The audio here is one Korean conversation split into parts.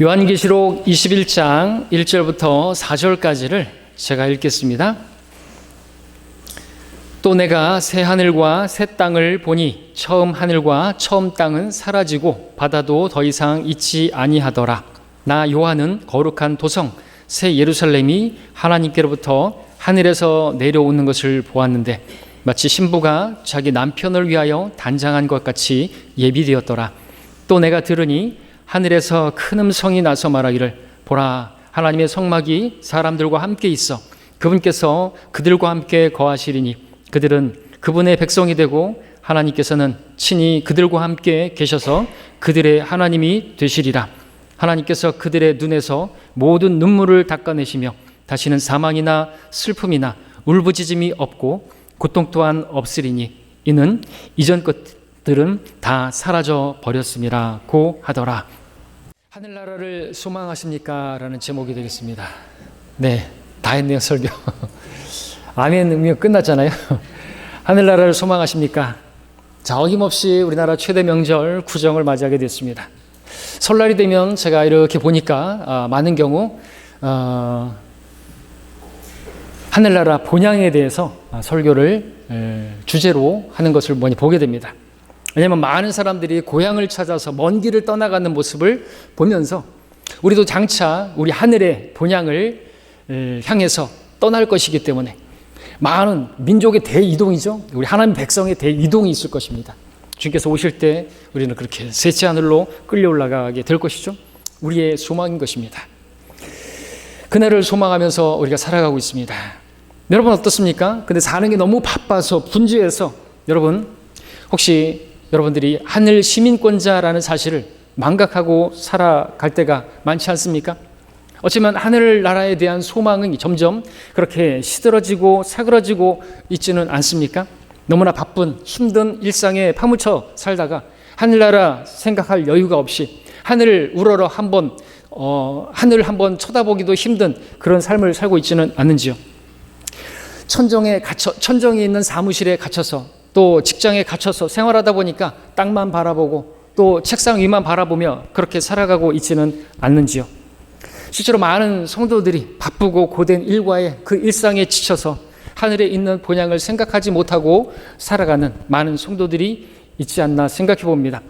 요한계시록 21장 1절부터 4절까지를 제가 읽겠습니다. 또 내가 새 하늘과 새 땅을 보니 처음 하늘과 처음 땅은 사라지고 바다도 더 이상 있지 아니하더라. 나 요한은 거룩한 도성 새 예루살렘이 하나님께로부터 하늘에서 내려오는 것을 보았는데 마치 신부가 자기 남편을 위하여 단장한 것 같이 예비되었더라. 또 내가 들으니 하늘에서 큰 음성이 나서 말하기를 보라, 하나님의 성막이 사람들과 함께 있어 그분께서 그들과 함께 거하시리니 그들은 그분의 백성이 되고 하나님께서는 친히 그들과 함께 계셔서 그들의 하나님이 되시리라. 하나님께서 그들의 눈에서 모든 눈물을 닦아내시며 다시는 사망이나 슬픔이나 울부짖음이 없고 고통 또한 없으리니 이는 이전 것들은 다 사라져 버렸음이라고 하더라. 하늘나라를 소망하십니까? 라는 제목이 되겠습니다. 네, 다 했네요, 설교. 아멘 의미가 끝났잖아요. 하늘나라를 소망하십니까? 자, 어김없이 우리나라 최대 명절 구정을 맞이하게 됐습니다. 설날이 되면 제가 이렇게 보니까 많은 경우 하늘나라 본향에 대해서 설교를 주제로 하는 것을 많이 보게 됩니다. 왜냐하면 많은 사람들이 고향을 찾아서 먼 길을 떠나가는 모습을 보면서 우리도 장차 우리 하늘의 본향을 향해서 떠날 것이기 때문에 많은 민족의 대이동이죠. 우리 하나님 백성의 대이동이 있을 것입니다. 주님께서 오실 때 우리는 그렇게 셋째 하늘로 끌려 올라가게 될 것이죠. 우리의 소망인 것입니다. 그날을 소망하면서 우리가 살아가고 있습니다. 여러분 어떻습니까? 근데 사는 게 너무 바빠서 분주해서 여러분 혹시 여러분들이 하늘 시민권자라는 사실을 망각하고 살아갈 때가 많지 않습니까? 어쩌면 하늘나라에 대한 소망은 점점 그렇게 시들어지고 사그러지고 있지는 않습니까? 너무나 바쁜 힘든 일상에 파묻혀 살다가 하늘나라 생각할 여유가 없이 하늘을 우러러 하늘을 한번 쳐다보기도 힘든 그런 삶을 살고 있지는 않는지요. 천정에 있는 사무실에 갇혀서 또 직장에 갇혀서 생활하다 보니까 땅만 바라보고 또 책상 위만 바라보며 그렇게 살아가고 있지는 않는지요. 실제로 많은 성도들이 바쁘고 고된 일과에 그 일상에 지쳐서 하늘에 있는 본향을 생각하지 못하고 살아가는 많은 성도들이 있지 않나 생각해 봅니다.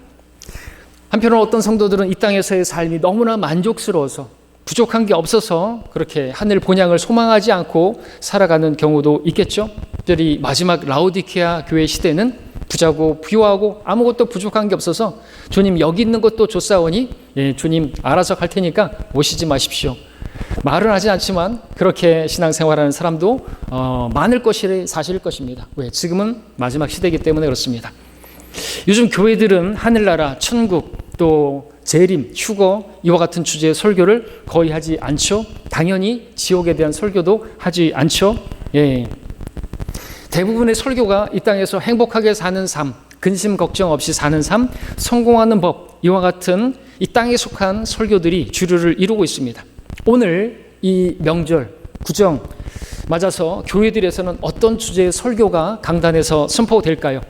한편으로 어떤 성도들은 이 땅에서의 삶이 너무나 만족스러워서 부족한 게 없어서 그렇게 하늘 본향을 소망하지 않고 살아가는 경우도 있겠죠. 특별히 마지막 라오디케아 교회 시대는 부자고 부유하고 아무것도 부족한 게 없어서 주님 여기 있는 것도 줬사오니 주님 알아서 갈 테니까 오시지 마십시오. 말은 하지 않지만 그렇게 신앙생활하는 사람도 많을 것이 사실일 것입니다. 왜? 지금은 마지막 시대이기 때문에 그렇습니다. 요즘 교회들은 하늘나라, 천국, 또 재림, 휴거 이와 같은 주제의 설교를 거의 하지 않죠. 당연히 지옥에 대한 설교도 하지 않죠. 예. 대부분의 설교가 이 땅에서 행복하게 사는 삶, 근심 걱정 없이 사는 삶, 성공하는 법 이와 같은 이 땅에 속한 설교들이 주류를 이루고 있습니다. 오늘 이 명절, 구정 맞아서 교회들에서는 어떤 주제의 설교가 강단에서 선포될까요?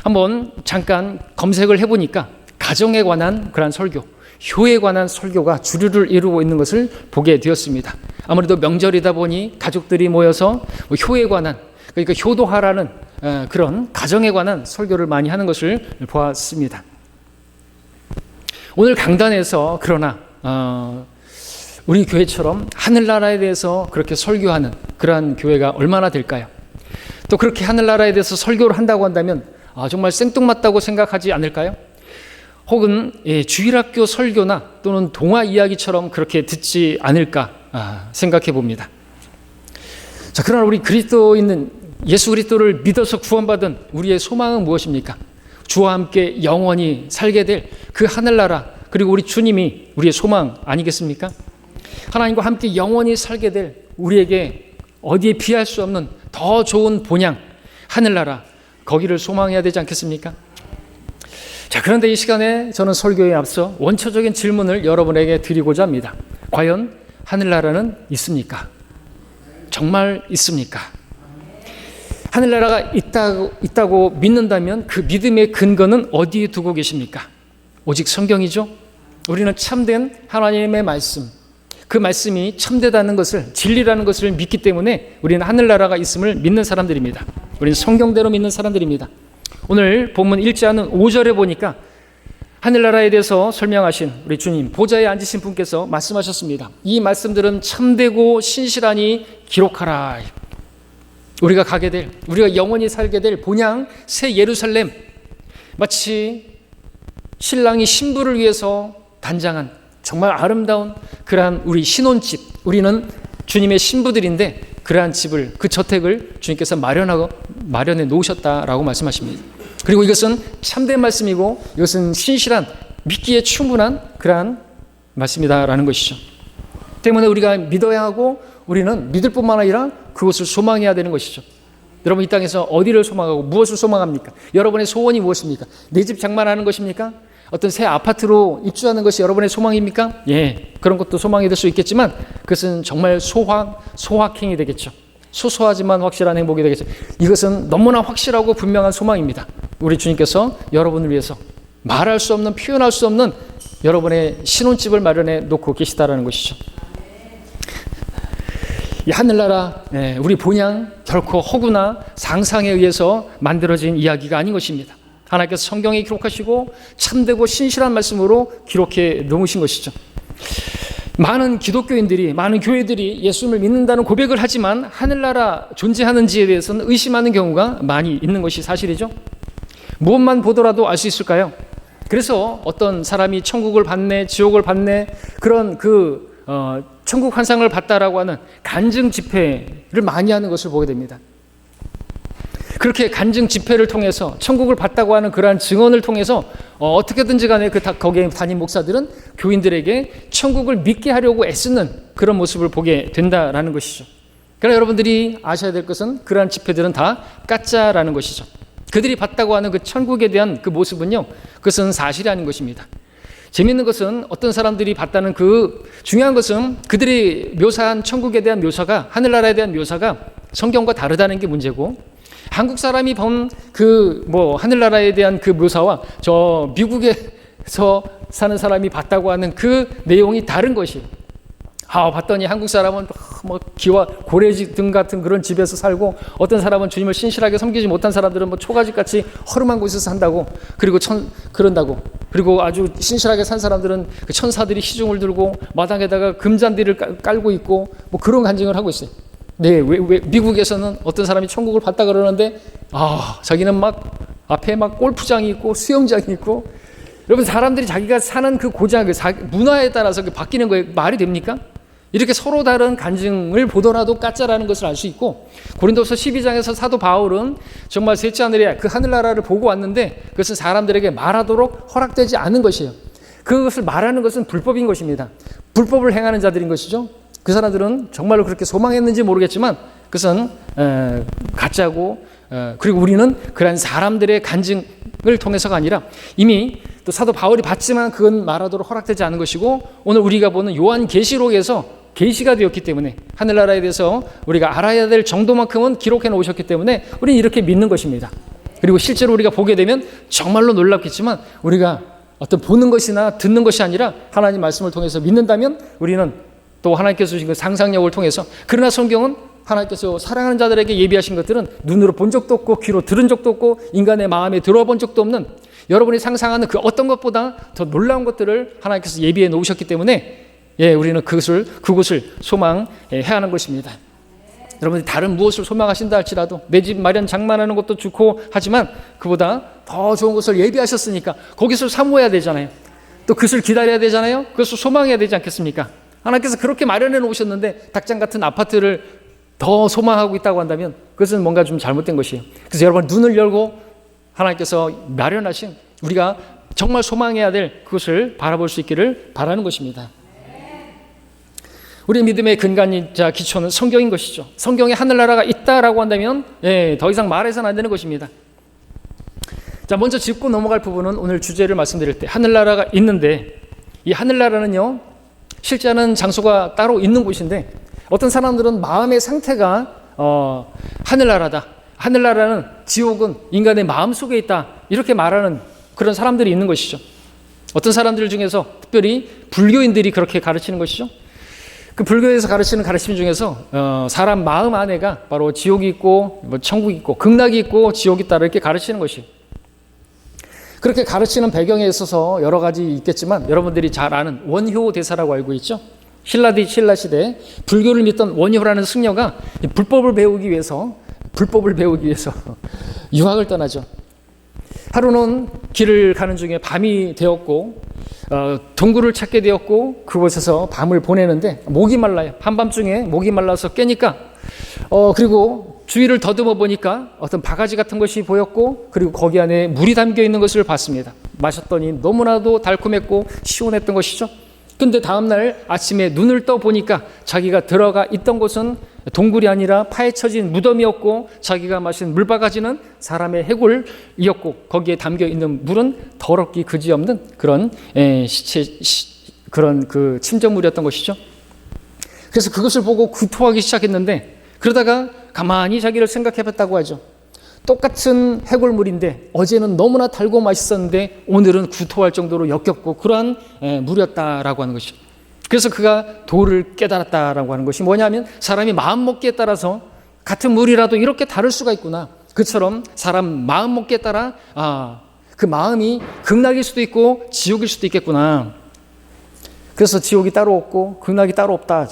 한번 잠깐 검색을 해보니까 가정에 관한 그런 설교, 효에 관한 설교가 주류를 이루고 있는 것을 보게 되었습니다. 아무래도 명절이다 보니 가족들이 모여서 효에 관한, 그러니까 효도하라는 그런 가정에 관한 설교를 많이 하는 것을 보았습니다. 오늘 강단에서 그러나 우리 교회처럼 하늘나라에 대해서 그렇게 설교하는 그러한 교회가 얼마나 될까요? 또 그렇게 하늘나라에 대해서 설교를 한다고 한다면 정말 생뚱맞다고 생각하지 않을까요? 혹은 주일학교 설교나 또는 동화 이야기처럼 그렇게 듣지 않을까 생각해 봅니다. 자, 그러나 우리 그리스도인은 예수 그리스도를 믿어서 구원받은 우리의 소망은 무엇입니까? 주와 함께 영원히 살게 될 그 하늘나라, 그리고 우리 주님이 우리의 소망 아니겠습니까? 하나님과 함께 영원히 살게 될 우리에게 어디에 비할 수 없는 더 좋은 본향, 하늘나라, 거기를 소망해야 되지 않겠습니까? 자, 그런데 이 시간에 저는 설교에 앞서 원초적인 질문을 여러분에게 드리고자 합니다. 과연 하늘나라는 있습니까? 정말 있습니까? 하늘나라가 있다고 믿는다면 그 믿음의 근거는 어디에 두고 계십니까? 오직 성경이죠? 우리는 참된 하나님의 말씀, 그 말씀이 참되다는 것을, 진리라는 것을 믿기 때문에 우리는 하늘나라가 있음을 믿는 사람들입니다. 우리는 성경대로 믿는 사람들입니다. 오늘 본문 1장은 5절에 보니까 하늘나라에 대해서 설명하신 우리 주님, 보좌에 앉으신 분께서 말씀하셨습니다. 이 말씀들은 참되고 신실하니 기록하라. 우리가 가게 될, 우리가 영원히 살게 될 본향 새 예루살렘, 마치 신랑이 신부를 위해서 단장한 정말 아름다운 그러한 우리 신혼집, 우리는 주님의 신부들인데 그러한 집을, 그 저택을 주님께서 마련해 놓으셨다라고 말씀하십니다. 그리고 이것은 참된 말씀이고 이것은 신실한, 믿기에 충분한 그러한 말씀이다라는 것이죠. 때문에 우리가 믿어야 하고 우리는 믿을 뿐만 아니라 그것을 소망해야 되는 것이죠. 여러분, 이 땅에서 어디를 소망하고 무엇을 소망합니까? 여러분의 소원이 무엇입니까? 내 집 장만하는 것입니까? 어떤 새 아파트로 입주하는 것이 여러분의 소망입니까? 예, 그런 것도 소망이 될 수 있겠지만 그것은 정말 소확행이 되겠죠. 소소하지만 확실한 행복이 되겠죠. 이것은 너무나 확실하고 분명한 소망입니다. 우리 주님께서 여러분을 위해서 말할 수 없는, 표현할 수 없는 여러분의 신혼집을 마련해 놓고 계시다라는 것이죠. 이 하늘나라, 우리 본향 결코 허구나 상상에 의해서 만들어진 이야기가 아닌 것입니다. 하나님께서 성경에 기록하시고 참되고 신실한 말씀으로 기록해 놓으신 것이죠. 많은 기독교인들이, 많은 교회들이 예수님을 믿는다는 고백을 하지만 하늘나라 존재하는지에 대해서는 의심하는 경우가 많이 있는 것이 사실이죠. 무엇만 보더라도 알 수 있을까요? 그래서 어떤 사람이 천국을 봤네, 지옥을 봤네, 그런 천국 환상을 봤다라고 하는 간증 집회를 많이 하는 것을 보게 됩니다. 그렇게 간증 집회를 통해서 천국을 봤다고 하는 그러한 증언을 통해서 어떻게든지 간에 거기에 담임 목사들은 교인들에게 천국을 믿게 하려고 애쓰는 그런 모습을 보게 된다라는 것이죠. 그러나 여러분들이 아셔야 될 것은 그러한 집회들은 다 가짜라는 것이죠. 그들이 봤다고 하는 그 천국에 대한 그 모습은요, 그것은 사실이 아닌 것입니다. 재미있는 것은 어떤 사람들이 봤다는 중요한 것은 그들이 묘사한 천국에 대한 묘사가, 하늘나라에 대한 묘사가 성경과 다르다는 게 문제고, 한국 사람이 본 하늘나라에 대한 그 묘사와 저 미국에서 사는 사람이 봤다고 하는 그 내용이 다른 것이에요. 봤더니 한국 사람은 기와 고래지 등 같은 그런 집에서 살고, 어떤 사람은 주님을 신실하게 섬기지 못한 사람들은 초가집같이 허름한 곳에서 산다고, 그리고 그런다고, 그리고 아주 신실하게 산 사람들은 그 천사들이 시중을 들고 마당에다가 금잔디를 깔고 있고 그런 간증을 하고 있어요. 네, 왜 미국에서는 어떤 사람이 천국을 봤다 그러는데 자기는 앞에 골프장이 있고 수영장이 있고, 여러분, 사람들이 자기가 사는 그 고장, 문화에 따라서 바뀌는 거예요. 말이 됩니까? 이렇게 서로 다른 간증을 보더라도 가짜라는 것을 알 수 있고, 고린도서 12장에서 사도 바울은 정말 셋째 하늘에 그 하늘나라를 보고 왔는데 그것은 사람들에게 말하도록 허락되지 않은 것이에요. 그것을 말하는 것은 불법인 것입니다. 불법을 행하는 자들인 것이죠. 그 사람들은 정말로 그렇게 소망했는지 모르겠지만 그것은 가짜고, 그리고 우리는 그런 사람들의 간증을 통해서가 아니라 이미 또 사도 바울이 봤지만 그건 말하도록 허락되지 않은 것이고, 오늘 우리가 보는 요한계시록에서 계시가 되었기 때문에 하늘나라에 대해서 우리가 알아야 될 정도만큼은 기록해 놓으셨기 때문에 우리는 이렇게 믿는 것입니다. 그리고 실제로 우리가 보게 되면 정말로 놀랍겠지만 우리가 어떤 보는 것이나 듣는 것이 아니라 하나님 말씀을 통해서 믿는다면 우리는 또 하나님께서 주신 그 상상력을 통해서, 그러나 성경은 하나님께서 사랑하는 자들에게 예비하신 것들은 눈으로 본 적도 없고 귀로 들은 적도 없고 인간의 마음에 들어와 본 적도 없는, 여러분이 상상하는 그 어떤 것보다 더 놀라운 것들을 하나님께서 예비해 놓으셨기 때문에 우리는 그것을 소망해야 하는 것입니다. 여러분들이 다른 무엇을 소망하신다 할지라도 내 집 마련 장만하는 것도 좋고 하지만 그보다 더 좋은 것을 예비하셨으니까 거기서 사모해야 되잖아요. 또 그것을 기다려야 되잖아요. 그것을 소망해야 되지 않겠습니까? 하나님께서 그렇게 마련해 놓으셨는데 닭장 같은 아파트를 더 소망하고 있다고 한다면 그것은 뭔가 좀 잘못된 것이에요. 그래서 여러분, 눈을 열고 하나님께서 마련하신, 우리가 정말 소망해야 될 그것을 바라볼 수 있기를 바라는 것입니다. 우리의 믿음의 근간이자 기초는 성경인 것이죠. 성경에 하늘나라가 있다라고 한다면 더 이상 말해서는 안 되는 것입니다. 자, 먼저 짚고 넘어갈 부분은 오늘 주제를 말씀드릴 때 하늘나라가 있는데, 이 하늘나라는요, 실제하는 장소가 따로 있는 곳인데 어떤 사람들은 마음의 상태가 하늘나라다, 하늘나라는, 지옥은 인간의 마음속에 있다, 이렇게 말하는 그런 사람들이 있는 것이죠. 어떤 사람들 중에서 특별히 불교인들이 그렇게 가르치는 것이죠. 그 불교에서 가르치는 가르침 중에서 사람 마음 안에가 바로 지옥이 있고 뭐 천국이 있고 극락이 있고 지옥이 있다 이렇게 가르치는 것이. 그렇게 가르치는 배경에 있어서 여러 가지 있겠지만 여러분들이 잘 아는 원효 대사라고 알고 있죠. 신라 시대에 불교를 믿던 원효라는 승려가 불법을 배우기 위해서 유학을 떠나죠. 하루는 길을 가는 중에 밤이 되었고 동굴을 찾게 되었고 그곳에서 밤을 보내는데 목이 말라요. 한밤중에 목이 말라서 깨니까 그리고 주위를 더듬어 보니까 어떤 바가지 같은 것이 보였고 그리고 거기 안에 물이 담겨 있는 것을 봤습니다. 마셨더니 너무나도 달콤했고 시원했던 것이죠. 근데 다음날 아침에 눈을 떠 보니까 자기가 들어가 있던 곳은 동굴이 아니라 파헤쳐진 무덤이었고 자기가 마신 물바가지는 사람의 해골이었고 거기에 담겨 있는 물은 더럽기 그지없는 그런 그런 그 침전물이었던 것이죠. 그래서 그것을 보고 구토하기 시작했는데 그러다가 가만히 자기를 생각해봤다고 하죠. 똑같은 해골물인데 어제는 너무나 달고 맛있었는데 오늘은 구토할 정도로 역겹고 그러한 물이었다라고 하는 것이죠. 그래서 그가 도를 깨달았다라고 하는 것이 뭐냐면 사람이 마음먹기에 따라서 같은 물이라도 이렇게 다를 수가 있구나. 그처럼 사람 마음먹기에 따라 그 마음이 극락일 수도 있고 지옥일 수도 있겠구나. 그래서 지옥이 따로 없고 극락이 따로 없다.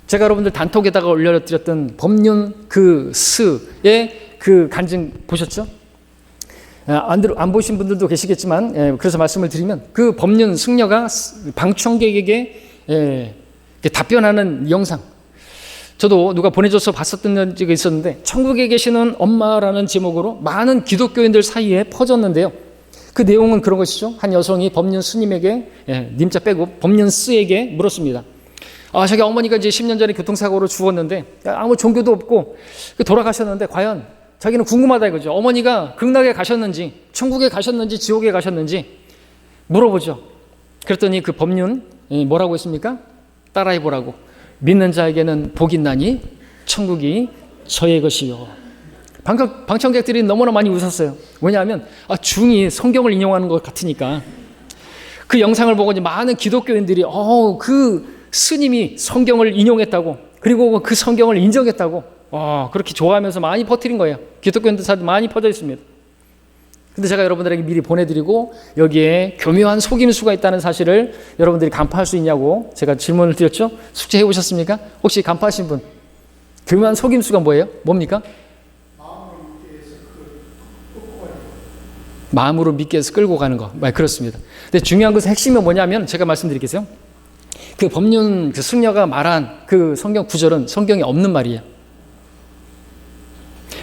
제가 여러분들 단톡에다가 올려드렸던 법륜 그 스의 그 간증 보셨죠? 안 보신 분들도 계시겠지만 그래서 말씀을 드리면 그 법륜 승려가 방청객에게 답변하는 영상 저도 누가 보내줘서 봤었던 적이 있었는데 천국에 계시는 엄마라는 제목으로 많은 기독교인들 사이에 퍼졌는데요. 그 내용은 그런 것이죠. 한 여성이 법륜 스님에게 님자 빼고 법륜 스에게 물었습니다. 자기 어머니가 이제 10년 전에 교통사고로 죽었는데 아무 종교도 없고 돌아가셨는데 과연 자기는 궁금하다 이거죠. 어머니가 극락에 가셨는지 천국에 가셨는지 지옥에 가셨는지 물어보죠. 그랬더니 그 법륜 뭐라고 했습니까? 따라해보라고. 믿는 자에게는 복이 있나니 천국이 저의 것이요. 방청객들이 너무나 많이 웃었어요. 왜냐하면 중이 성경을 인용하는 것 같으니까. 그 영상을 보고 이제 많은 기독교인들이 그 스님이 성경을 인용했다고 그리고 그 성경을 인정했다고 그렇게 좋아하면서 많이 퍼뜨린 거예요. 기독교인들 사이에 많이 퍼져 있습니다. 근데 제가 여러분들에게 미리 보내드리고 여기에 교묘한 속임수가 있다는 사실을 여러분들이 간파할 수 있냐고 제가 질문을 드렸죠. 숙제해 보셨습니까? 혹시 간파하신 분? 교묘한 속임수가 뭐예요? 뭡니까? 마음으로 믿게 해서 끌고 가는 거. 그렇습니다. 근데 중요한 것은 핵심이 뭐냐면 제가 말씀드리겠어요. 그 법륜 그 승려가 말한 그 성경 구절은 성경에 없는 말이에요.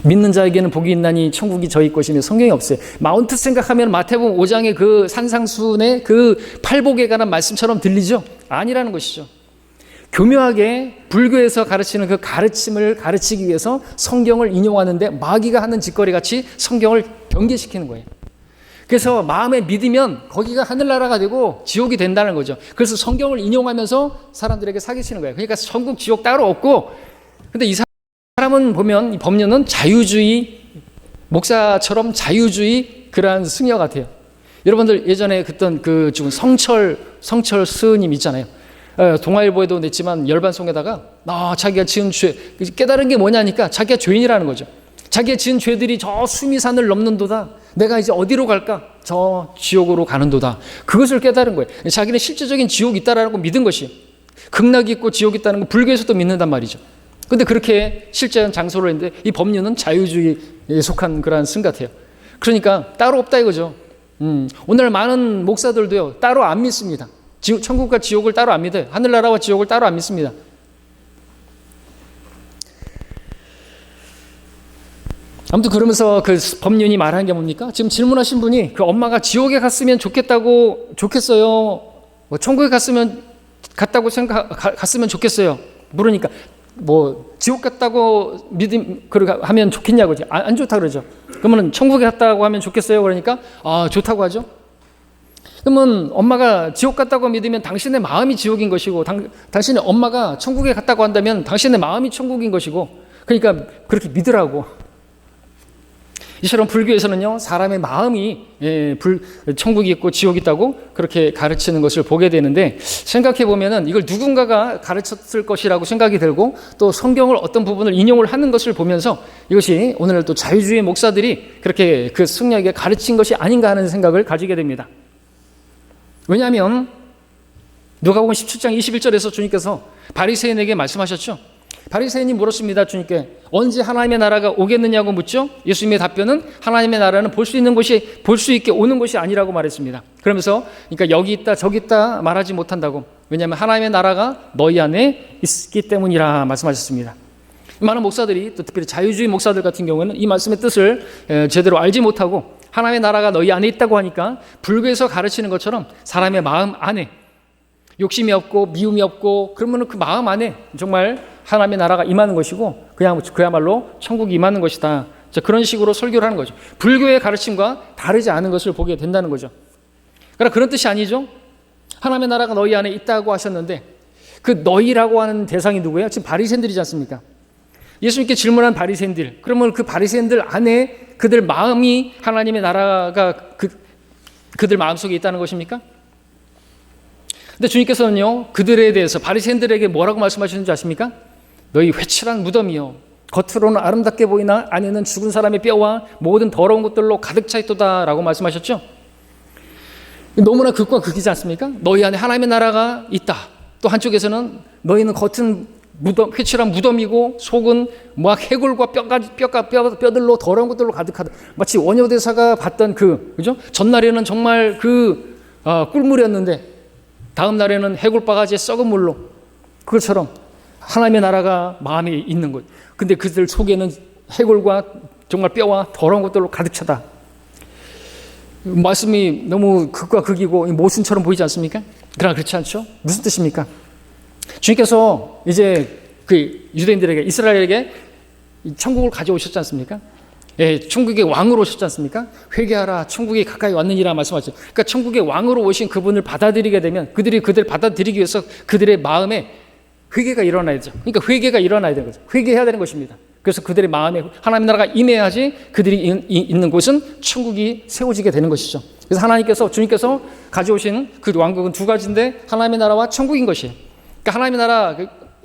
믿는 자에게는 복이 있나니 천국이 저희 것이며 성경이 없어요. 마운트 생각하면 마태복음 5장의 그 산상순의 그 팔복에 관한 말씀처럼 들리죠? 아니라는 것이죠. 교묘하게 불교에서 가르치는 그 가르침을 가르치기 위해서 성경을 인용하는데 마귀가 하는 짓거리 같이 성경을 경계시키는 거예요. 그래서 마음에 믿으면 거기가 하늘나라가 되고 지옥이 된다는 거죠. 그래서 성경을 인용하면서 사람들에게 사기치는 거예요. 그러니까 천국, 지옥 따로 없고 근데 이 사람은 보면 이 법륜은 자유주의 목사처럼 자유주의 그러한 승려 같아요. 여러분들 예전에 그랬던 그 지금 성철 스님 있잖아요. 동아일보에도 냈지만 열반송에다가 자기가 지은 죄 깨달은 게 뭐냐니까 자기가 죄인이라는 거죠. 자기가 지은 죄들이 저 수미산을 넘는도다. 내가 이제 어디로 갈까? 저 지옥으로 가는도다. 그것을 깨달은 거예요. 자기는 실제적인 지옥이 있다라고 믿은 것이 극락이 있고 지옥이 있다는 거 불교에서도 믿는단 말이죠. 근데 그렇게 실제는 장소를 했는데 이 법륜은 자유주의에 속한 그러한 승 같아요. 그러니까 따로 없다 이거죠. 오늘 많은 목사들도요 따로 안 믿습니다. 천국과 지옥을 따로 안 믿어요. 하늘나라와 지옥을 따로 안 믿습니다. 아무튼 그러면서 그 법륜이 말하는 게 뭡니까? 지금 질문하신 분이 그 엄마가 지옥에 갔으면 좋겠어요. 뭐 천국에 갔으면 좋겠어요. 물으니까 뭐 지옥 갔다고 하면 좋겠냐고 안 좋다 그러죠. 그러면 천국에 갔다고 하면 좋겠어요. 그러니까 좋다고 하죠. 그러면 엄마가 지옥 갔다고 믿으면 당신의 마음이 지옥인 것이고 당신의 엄마가 천국에 갔다고 한다면 당신의 마음이 천국인 것이고 그러니까 그렇게 믿으라고. 이처럼 불교에서는요, 사람의 마음이 천국이 있고 지옥이 있다고 그렇게 가르치는 것을 보게 되는데, 생각해 보면은 이걸 누군가가 가르쳤을 것이라고 생각이 들고, 또 성경을 어떤 부분을 인용을 하는 것을 보면서 이것이 오늘 또 자유주의 목사들이 그렇게 그 승려에게 가르친 것이 아닌가 하는 생각을 가지게 됩니다. 왜냐하면 누가복음 17장 21절에서 주님께서 바리새인에게 말씀하셨죠. 바리새인이 물었습니다. 주님께 언제 하나님의 나라가 오겠느냐고 묻죠. 예수님의 답변은 하나님의 나라는 볼 수 있는 것이 볼 수 있게 오는 것이 아니라고 말했습니다. 그러면서 그러니까 여기 있다 저기 있다 말하지 못한다고. 왜냐하면 하나님의 나라가 너희 안에 있기 때문이라 말씀하셨습니다. 많은 목사들이, 또 특별히 자유주의 목사들 같은 경우에는 이 말씀의 뜻을 제대로 알지 못하고 하나님의 나라가 너희 안에 있다고 하니까 불교에서 가르치는 것처럼 사람의 마음 안에 욕심이 없고 미움이 없고 그러면 그 마음 안에 정말 하나님의 나라가 임하는 것이고 그야말로 천국이 임하는 것이다. 그런 식으로 설교를 하는 거죠. 불교의 가르침과 다르지 않은 것을 보게 된다는 거죠. 그러나 그런 뜻이 아니죠. 하나님의 나라가 너희 안에 있다고 하셨는데 그 너희라고 하는 대상이 누구예요? 지금 바리새인들이지 않습니까? 예수님께 질문한 바리새인들. 그러면 그 바리새인들 안에 그들 마음이 하나님의 나라가 그들 마음속에 있다는 것입니까? 근데 주님께서는요, 그들에 대해서 바리새인들에게 뭐라고 말씀하시는지 아십니까? 너희 회칠한 무덤이요, 겉으로는 아름답게 보이나 안에는 죽은 사람의 뼈와 모든 더러운 것들로 가득 차 있도다라고 말씀하셨죠. 너무나 극과 극이지 않습니까? 너희 안에 하나님의 나라가 있다. 또 한쪽에서는 너희는 겉은 무덤, 회칠한 무덤이고 속은 막 해골과 뼈들로 더러운 것들로 가득하다. 마치 원효대사가 봤던 그죠? 전날에는 정말 꿀물이었는데 다음 날에는 해골바가지에 썩은 물로, 그것처럼 하나님의 나라가 마음에 있는 것. 근데 그들 속에는 해골과 정말 뼈와 더러운 것들로 가득 차다. 말씀이 너무 극과 극이고 모순처럼 보이지 않습니까? 그러나 그렇지 않죠? 무슨 뜻입니까? 주님께서 이제 그 유대인들에게, 이스라엘에게 천국을 가져오셨지 않습니까? 예, 천국의 왕으로 오셨지 않습니까? 회개하라, 천국이 가까이 왔느니라 말씀하셨죠. 그러니까 천국의 왕으로 오신 그분을 받아들이게 되면 그들이 그들을 받아들이기 위해서 그들의 마음에 회개가 일어나야 되죠. 그러니까 회개가 일어나야 되는 거죠. 회개해야 되는 것입니다. 그래서 그들의 마음에 하나님의 나라가 임해야지 그들이 있는 곳은 천국이 세워지게 되는 것이죠. 그래서 주님께서 가져오신 그 왕국은 두 가지인데 하나님의 나라와 천국인 것이에요. 그러니까 하나님의 나라,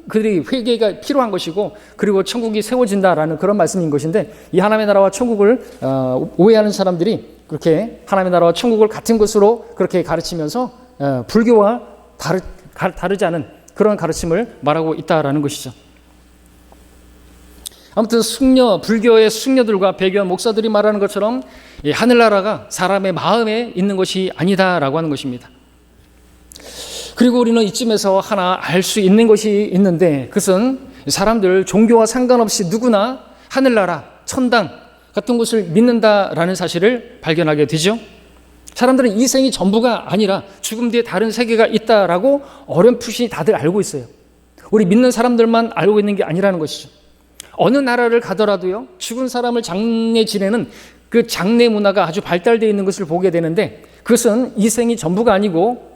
그들이 회개가 필요한 것이고 그리고 천국이 세워진다라는 그런 말씀인 것인데, 이 하나님의 나라와 천국을 오해하는 사람들이 그렇게 하나님의 나라와 천국을 같은 것으로 그렇게 가르치면서 불교와 다르지 않은 그런 가르침을 말하고 있다라는 것이죠. 아무튼 불교의 승려들과 배교한 목사들이 말하는 것처럼 이 하늘나라가 사람의 마음에 있는 것이 아니다라고 하는 것입니다. 그리고 우리는 이쯤에서 하나 알 수 있는 것이 있는데, 그것은 사람들 종교와 상관없이 누구나 하늘나라, 천당 같은 것을 믿는다라는 사실을 발견하게 되죠. 사람들은 이 생이 전부가 아니라 죽음 뒤에 다른 세계가 있다라고 어렴풋이 다들 알고 있어요. 우리 믿는 사람들만 알고 있는 게 아니라는 것이죠. 어느 나라를 가더라도요, 죽은 사람을 장례 지내는 그 장례 문화가 아주 발달되어 있는 것을 보게 되는데, 그것은 이 생이 전부가 아니고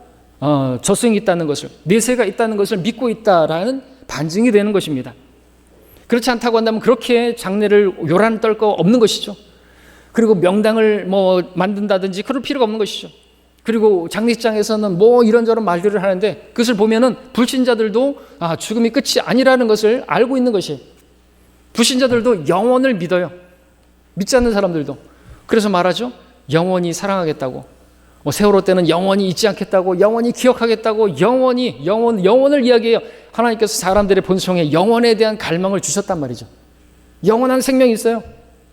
저승이 있다는 것을, 내세가 있다는 것을 믿고 있다라는 반증이 되는 것입니다. 그렇지 않다고 한다면 그렇게 장례를 요란 떨 거 없는 것이죠. 그리고 명당을 만든다든지 그럴 필요가 없는 것이죠. 그리고 장례식장에서는 이런저런 말들을 하는데, 그것을 보면은 불신자들도 죽음이 끝이 아니라는 것을 알고 있는 것이에요. 불신자들도 영원을 믿어요. 믿지 않는 사람들도. 그래서 말하죠. 영원히 사랑하겠다고. 세월호 때는 영원히 잊지 않겠다고, 영원히 기억하겠다고, 영원을 이야기해요. 하나님께서 사람들의 본성에 영원에 대한 갈망을 주셨단 말이죠. 영원한 생명이 있어요.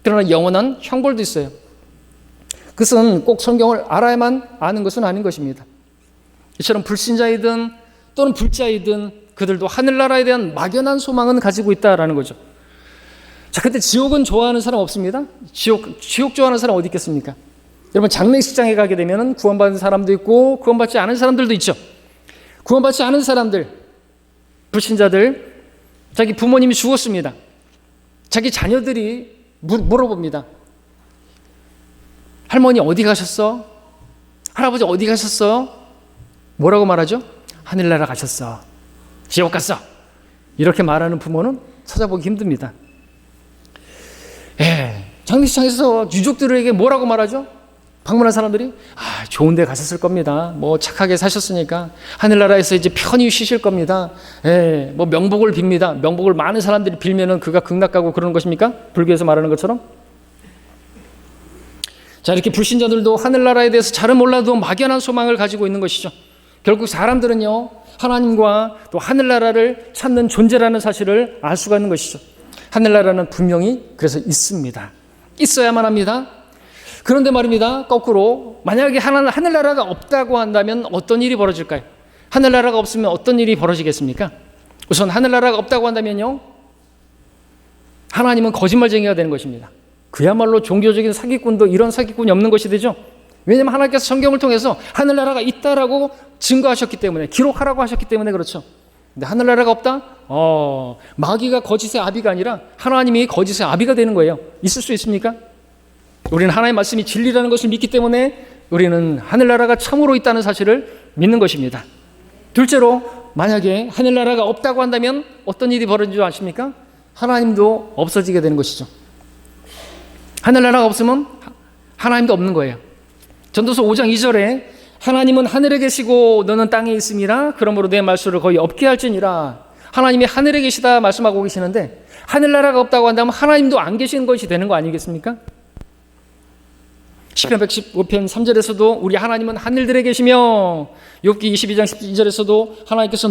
그러나 영원한 형벌도 있어요. 그것은 꼭 성경을 알아야만 아는 것은 아닌 것입니다. 이처럼 불신자이든 또는 불자이든 그들도 하늘나라에 대한 막연한 소망은 가지고 있다라는 거죠. 자, 근데 지옥은 좋아하는 사람 없습니다? 지옥 좋아하는 사람 어디 있겠습니까? 여러분, 장례식장에 가게 되면 구원받은 사람도 있고 구원받지 않은 사람들도 있죠. 구원받지 않은 사람들, 불신자들, 자기 부모님이 죽었습니다. 자기 자녀들이 물어봅니다. 할머니 어디 가셨어? 할아버지 어디 가셨어? 뭐라고 말하죠? 하늘나라 가셨어. 지옥 갔어. 이렇게 말하는 부모는 찾아보기 힘듭니다. 장례식장에서 유족들에게 뭐라고 말하죠? 방문한 사람들이 좋은 데 가셨을 겁니다. 뭐 착하게 사셨으니까 하늘나라에서 이제 편히 쉬실 겁니다. 뭐 명복을 빕니다. 명복을 많은 사람들이 빌면은 그가 극락가고 그러는 것입니까? 불교에서 말하는 것처럼. 자, 이렇게 불신자들도 하늘나라에 대해서 잘은 몰라도 막연한 소망을 가지고 있는 것이죠. 결국 사람들은요, 하나님과 또 하늘나라를 찾는 존재라는 사실을 알 수가 있는 것이죠. 하늘나라는 분명히 그래서 있습니다. 있어야만 합니다. 그런데 말입니다, 거꾸로 만약에 하늘나라가 없다고 한다면 어떤 일이 벌어질까요? 하늘나라가 없으면 어떤 일이 벌어지겠습니까? 우선 하늘나라가 없다고 한다면요, 하나님은 거짓말쟁이가 되는 것입니다. 그야말로 종교적인 사기꾼도 이런 사기꾼이 없는 것이 되죠. 왜냐하면 하나님께서 성경을 통해서 하늘나라가 있다라고 증거하셨기 때문에, 기록하라고 하셨기 때문에 그렇죠. 근데 하늘나라가 없다? 마귀가 거짓의 아비가 아니라 하나님이 거짓의 아비가 되는 거예요. 있을 수 있습니까? 우리는 하나님의 말씀이 진리라는 것을 믿기 때문에 우리는 하늘나라가 참으로 있다는 사실을 믿는 것입니다. 둘째로, 만약에 하늘나라가 없다고 한다면 어떤 일이 벌어지는 줄 아십니까? 하나님도 없어지게 되는 것이죠. 하늘나라가 없으면 하나님도 없는 거예요. 전도서 5장 2절에 하나님은 하늘에 계시고 너는 땅에 있음이라 그러므로 내 말씀을 거의 없게 할지니라. 하나님이 하늘에 계시다 말씀하고 계시는데 하늘나라가 없다고 한다면 하나님도 안 계시는 것이 되는 거 아니겠습니까? 시편 115편 3절에서도 우리 하나님은 하늘들에 계시며, 욥기 22장 12절에서도 하나님께서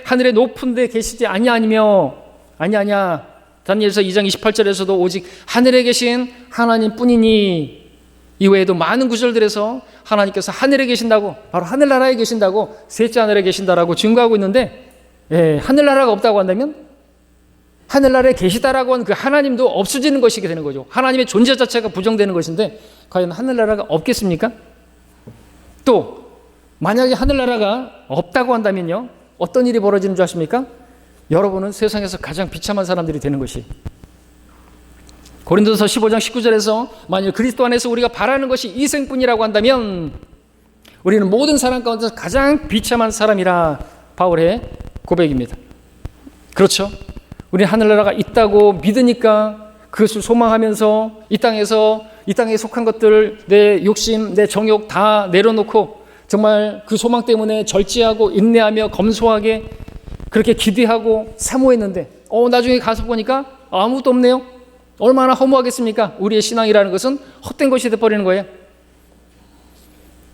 하늘의 높은 데 계시지 아니하며, 아니야. 다니엘서 2장 28절에서도 오직 하늘에 계신 하나님뿐이니, 이외에도 많은 구절들에서 하나님께서 하늘에 계신다고, 바로 하늘나라에 계신다고, 셋째 하늘에 계신다라고 증거하고 있는데, 하늘나라가 없다고 한다면 하늘나라에 계시다라고 하는 그 하나님도 없어지는 것이게 되는 거죠. 하나님의 존재 자체가 부정되는 것인데 과연 하늘나라가 없겠습니까? 또 만약에 하늘나라가 없다고 한다면요, 어떤 일이 벌어지는 줄 아십니까? 여러분은 세상에서 가장 비참한 사람들이 되는 것이, 고린도서 15장 19절에서 만약 그리스도 안에서 우리가 바라는 것이 이 생뿐이라고 한다면 우리는 모든 사람 가운데서 가장 비참한 사람이라 바울의 고백입니다. 그렇죠? 우리 하늘나라가 있다고 믿으니까 그것을 소망하면서 이 땅에 속한 것들, 내 욕심, 내 정욕 다 내려놓고 정말 그 소망 때문에 절제하고 인내하며 검소하게 그렇게 기대하고 사모했는데 나중에 가서 보니까 아무것도 없네요. 얼마나 허무하겠습니까? 우리의 신앙이라는 것은 헛된 것이 되어버리는 거예요.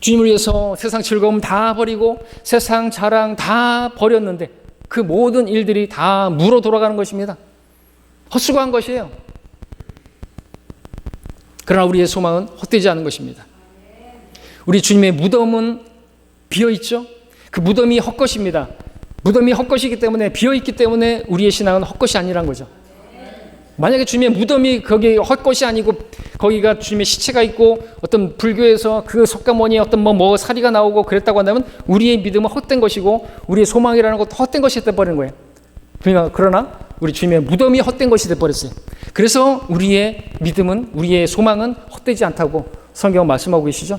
주님을 위해서 세상 즐거움 다 버리고 세상 자랑 다 버렸는데 그 모든 일들이 다 무로 돌아가는 것입니다. 헛수고한 것이에요. 그러나 우리의 소망은 헛되지 않은 것입니다. 우리 주님의 무덤은 비어있죠. 그 무덤이 헛것입니다. 무덤이 헛것이기 때문에, 비어있기 때문에 우리의 신앙은 헛것이 아니란 거죠. 만약에 주님의 무덤이 거기 헛것이 아니고 거기가 주님의 시체가 있고 어떤 불교에서 그 석가모니에 어떤 뭐 사리가 나오고 그랬다고 한다면 우리의 믿음은 헛된 것이고 우리의 소망이라는 것도 헛된 것이 되어버리는 거예요. 그러나 우리 주님의 무덤이 헛된 것이 되어버렸어요. 그래서 우리의 믿음은, 우리의 소망은 헛되지 않다고 성경은 말씀하고 계시죠.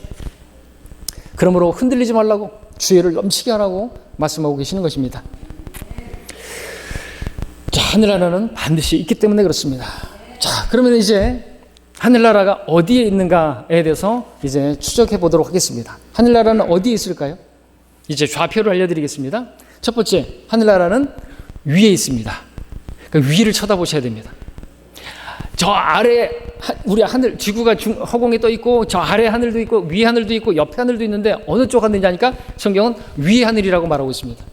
그러므로 흔들리지 말라고, 주의를 넘치게 하라고 말씀하고 계시는 것입니다. 자, 하늘나라는 반드시 있기 때문에 그렇습니다. 자, 그러면 이제 하늘나라가 어디에 있는가에 대해서 이제 추적해 보도록 하겠습니다. 하늘나라는 어디에 있을까요? 이제 좌표를 알려드리겠습니다. 첫 번째, 하늘나라는 위에 있습니다. 그러니까 위를 쳐다보셔야 됩니다. 저 아래 우리 하늘, 지구가 허공에 떠 있고 저 아래 하늘도 있고 위에 하늘도 있고 옆에 하늘도 있는데 어느 쪽 하늘이냐 하니까 성경은 위에 하늘이라고 말하고 있습니다.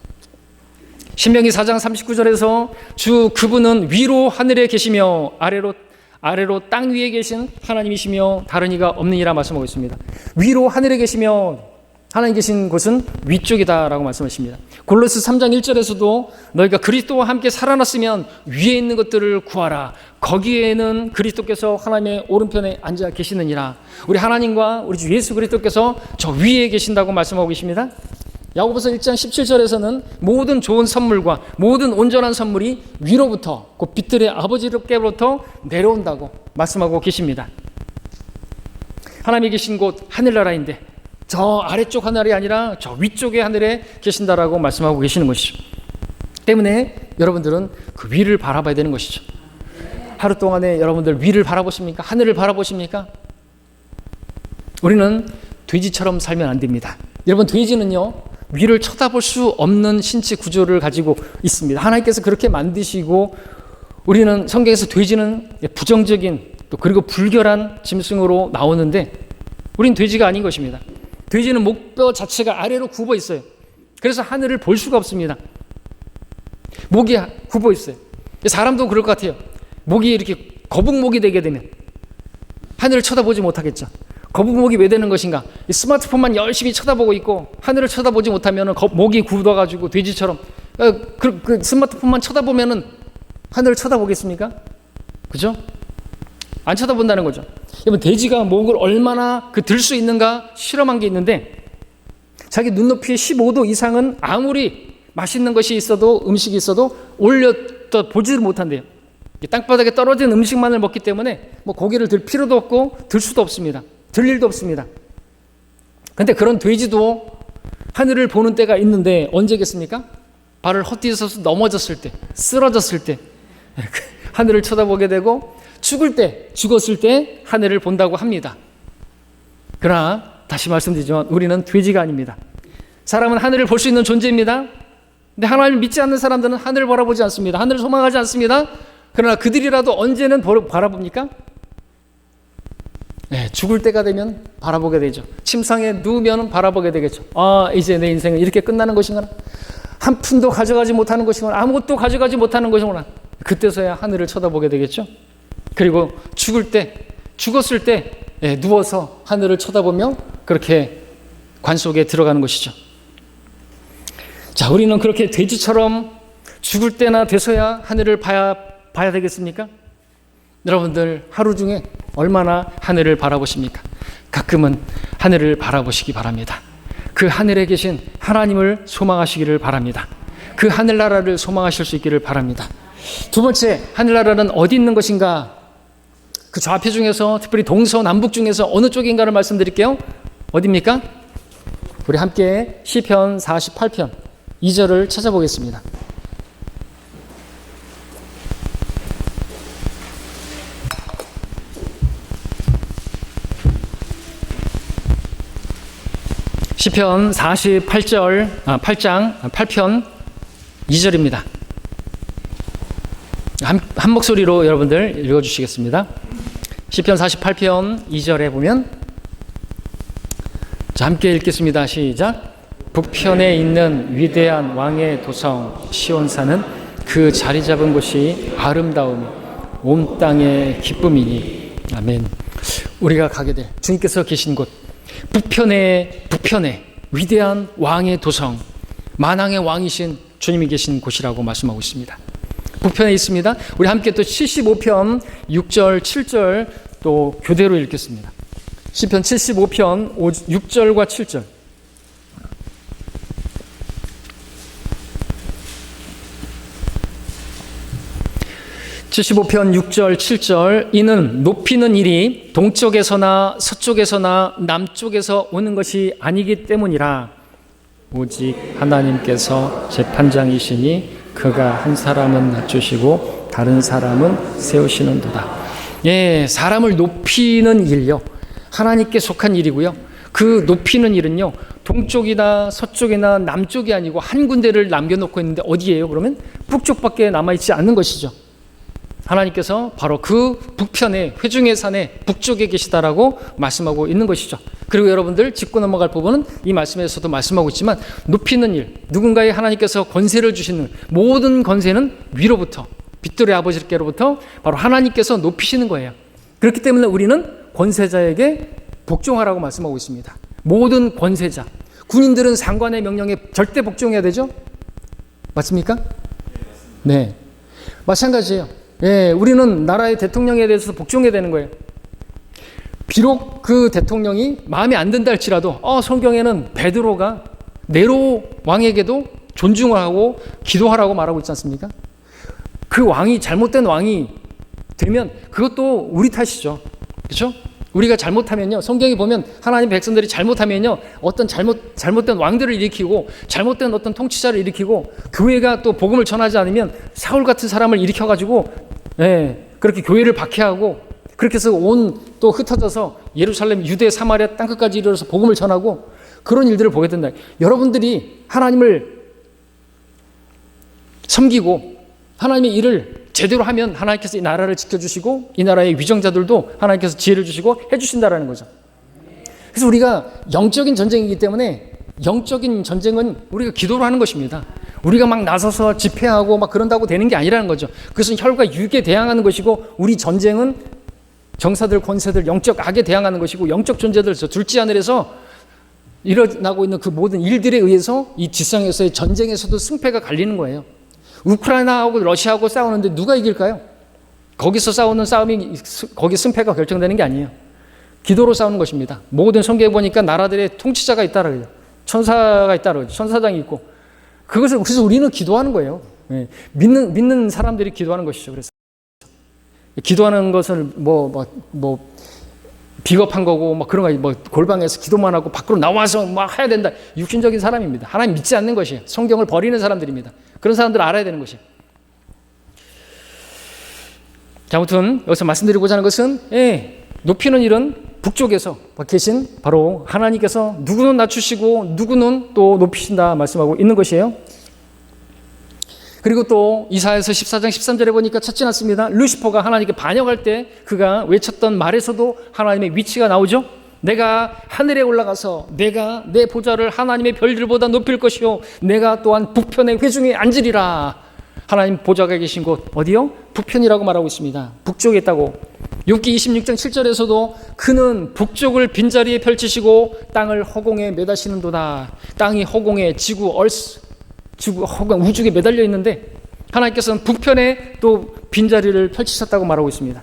신명기 4장 39절에서 주 그분은 위로 하늘에 계시며 아래로 땅 위에 계신 하나님이시며 다른 이가 없느니라 말씀하고 있습니다. 위로 하늘에 계시며 하나님 계신 곳은 위쪽이다라고 말씀하십니다. 골로새 3장 1절에서도 너희가 그리스도와 함께 살아났으면 위에 있는 것들을 구하라. 거기에는 그리스도께서 하나님의 오른편에 앉아 계시느니라. 우리 하나님과 우리 주 예수 그리스도께서 저 위에 계신다고 말씀하고 계십니다. 야고보서 1장 17절에서는 모든 좋은 선물과 모든 온전한 선물이 위로부터 그 빛들의 아버지께로부터 내려온다고 말씀하고 계십니다. 하나님이 계신 곳 하늘나라인데 저 아래쪽 하늘이 아니라 저 위쪽의 하늘에 계신다라고 말씀하고 계시는 것이죠. 때문에 여러분들은 그 위를 바라봐야 되는 것이죠. 하루 동안에 여러분들 위를 바라보십니까? 하늘을 바라보십니까? 우리는 돼지처럼 살면 안 됩니다. 여러분, 돼지는요, 위를 쳐다볼 수 없는 신체 구조를 가지고 있습니다. 하나님께서 그렇게 만드시고, 우리는 성경에서 돼지는 부정적인 또 그리고 불결한 짐승으로 나오는데, 우린 돼지가 아닌 것입니다. 돼지는 목뼈 자체가 아래로 굽어 있어요. 그래서 하늘을 볼 수가 없습니다. 목이 굽어 있어요. 사람도 그럴 것 같아요. 목이 이렇게 거북목이 되게 되면 하늘을 쳐다보지 못하겠죠. 거북목이 왜 되는 것인가? 스마트폰만 열심히 쳐다보고 있고 하늘을 쳐다보지 못하면 목이 굳어가지고 돼지처럼 그 스마트폰만 쳐다보면은 하늘을 쳐다보겠습니까? 그죠? 안 쳐다본다는 거죠. 여러분, 돼지가 목을 얼마나 들 수 있는가 실험한 게 있는데, 자기 눈높이의 15도 이상은 아무리 맛있는 것이 있어도, 음식이 있어도 올려도 보지를 못한대요. 땅바닥에 떨어진 음식만을 먹기 때문에 뭐 고기를 들 필요도 없고 들 수도 없습니다. 들 일도 없습니다. 근데 그런 돼지도 하늘을 보는 때가 있는데 언제겠습니까? 발을 헛디뎌서 넘어졌을 때, 쓰러졌을 때 하늘을 쳐다보게 되고, 죽었을 때 하늘을 본다고 합니다. 그러나 다시 말씀드리지만 우리는 돼지가 아닙니다. 사람은 하늘을 볼 수 있는 존재입니다. 근데 하나님을 믿지 않는 사람들은 하늘을 바라보지 않습니다. 하늘을 소망하지 않습니다. 그러나 그들이라도 언제는 바라봅니까? 네, 죽을 때가 되면 바라보게 되죠. 침상에 누우면 바라보게 되겠죠. 아, 이제 내 인생은 이렇게 끝나는 것인가? 한 푼도 가져가지 못하는 것이구나. 아무것도 가져가지 못하는 것이구나. 그때서야 하늘을 쳐다보게 되겠죠. 그리고 죽었을 때 누워서 하늘을 쳐다보며 그렇게 관 속에 들어가는 것이죠. 자, 우리는 그렇게 돼지처럼 죽을 때나 돼서야 하늘을 봐야 되겠습니까? 여러분들 하루 중에 얼마나 하늘을 바라보십니까? 가끔은 하늘을 바라보시기 바랍니다. 그 하늘에 계신 하나님을 소망하시기를 바랍니다. 그 하늘나라를 소망하실 수 있기를 바랍니다. 두 번째, 하늘나라는 어디 있는 것인가? 그 좌표 중에서, 특별히 동서남북 중에서 어느 쪽인가를 말씀드릴게요. 어디입니까? 우리 함께 시편 48편 2절을 찾아보겠습니다. 시편 8장 8편 2절입니다. 한 목소리로 여러분들 읽어주시겠습니다. 시편 48편 2절에 보면, 자, 함께 읽겠습니다. 시작. 북편에 있는 위대한 왕의 도성 시온산은 그 자리 잡은 곳이 아름다움이 온 땅의 기쁨이니. 아멘. 우리가 가게 될 주님께서 계신 곳, 북편에 위대한 왕의 도성, 만왕의 왕이신 주님이 계신 곳이라고 말씀하고 있습니다. 북편에 있습니다. 우리 함께 또 75편 6절 7절 또 교대로 읽겠습니다. 시편 75편 6절과 7절. (75편) 6절 7절. 이는 높이는 일이 동쪽에서나 서쪽에서나 남쪽에서 오는 것이 아니기 때문이라. 오직 하나님께서 재판장이시니 그가 한 사람은 낮추시고 다른 사람은 세우시는도다. 예, 사람을 높이는 일요, 하나님께 속한 일이고요. 그 높이는 일은요, 동쪽이나 서쪽이나 남쪽이 아니고 한 군데를 남겨놓고 있는데 어디예요? 그러면 북쪽밖에 남아있지 않는 것이죠. 하나님께서 바로 그 북편에, 회중의 산의 북쪽에 계시다라고 말씀하고 있는 것이죠. 그리고 여러분들 짚고 넘어갈 부분은 이 말씀에서도 말씀하고 있지만, 높이는 일, 누군가의 하나님께서 권세를 주시는 모든 권세는 위로부터, 빛들의 아버지께로부터 바로 하나님께서 높이시는 거예요. 그렇기 때문에 우리는 권세자에게 복종하라고 말씀하고 있습니다. 모든 권세자, 군인들은 상관의 명령에 절대 복종해야 되죠? 맞습니까? 네, 마찬가지예요. 예, 우리는 나라의 대통령에 대해서 복종해야 되는 거예요. 비록 그 대통령이 마음에 안 든다 할지라도 성경에는 베드로가 네로 왕에게도 존중을 하고 기도하라고 말하고 있지 않습니까? 그 왕이 잘못된 왕이 되면 그것도 우리 탓이죠. 그렇죠? 우리가 잘못하면요, 성경에 보면 하나님 백성들이 잘못하면요, 어떤 잘못된 왕들을 일으키고 잘못된 어떤 통치자를 일으키고, 교회가 또 복음을 전하지 않으면 사울 같은 사람을 일으켜가지고, 예, 그렇게 교회를 박해하고 그렇게 해서 또 흩어져서 예루살렘, 유대, 사마리아 땅끝까지 이르러서 복음을 전하고 그런 일들을 보게 된다. 여러분들이 하나님을 섬기고 하나님의 일을 제대로 하면 하나님께서 이 나라를 지켜주시고 이 나라의 위정자들도 하나님께서 지혜를 주시고 해주신다라는 거죠. 그래서 우리가 영적인 전쟁이기 때문에 영적인 전쟁은 우리가 기도로 하는 것입니다. 우리가 막 나서서 집회하고 막 그런다고 되는 게 아니라는 거죠. 그것은 혈과 육에 대항하는 것이고 우리 전쟁은 정사들, 권세들, 영적 악에 대항하는 것이고 영적 존재들, 둘째 하늘에서 일어나고 있는 그 모든 일들에 의해서 이 지상에서의 전쟁에서도 승패가 갈리는 거예요. 우크라이나하고 러시아하고 싸우는데 누가 이길까요? 거기서 싸우는 싸움이 거기 승패가 결정되는 게 아니에요. 기도로 싸우는 것입니다. 모든 성경에 보니까 나라들의 통치자가 있다라 그래요. 천사가 있다라 그래요. 천사장이 있고 그래서 우리는 기도하는 거예요. 네. 믿는 사람들이 기도하는 것이죠. 그래서 기도하는 것을 비겁한 거고 그런 거 골방에서 기도만 하고 밖으로 나와서 막 해야 된다. 육신적인 사람입니다. 하나님 믿지 않는 것이에요. 성경을 버리는 사람들입니다. 그런 사람들을 알아야 되는 것이에요. 자, 아무튼 여기서 말씀드리고자 하는 것은 높이는 일은 북쪽에서 계신 바로 하나님께서 누구는 낮추시고 누구는 또 높이신다 말씀하고 있는 것이에요. 그리고 또 이사야서 14장 13절에 보니까 찾지 않습니다. 루시퍼가 하나님께 반역할 때 그가 외쳤던 말에서도 하나님의 위치가 나오죠. 내가 하늘에 올라가서 내가 내 보좌를 하나님의 별들보다 높일 것이요 내가 또한 북편의 회중에 앉으리라. 하나님 보좌가 계신 곳 어디요? 북편이라고 말하고 있습니다. 북쪽에 있다고. 욥기 26장 7절에서도 그는 북쪽을 빈자리에 펼치시고 땅을 허공에 매다시는도다. 땅이 허공에 허공 우주에 매달려 있는데 하나님께서는 북편에 또 빈자리를 펼치셨다고 말하고 있습니다.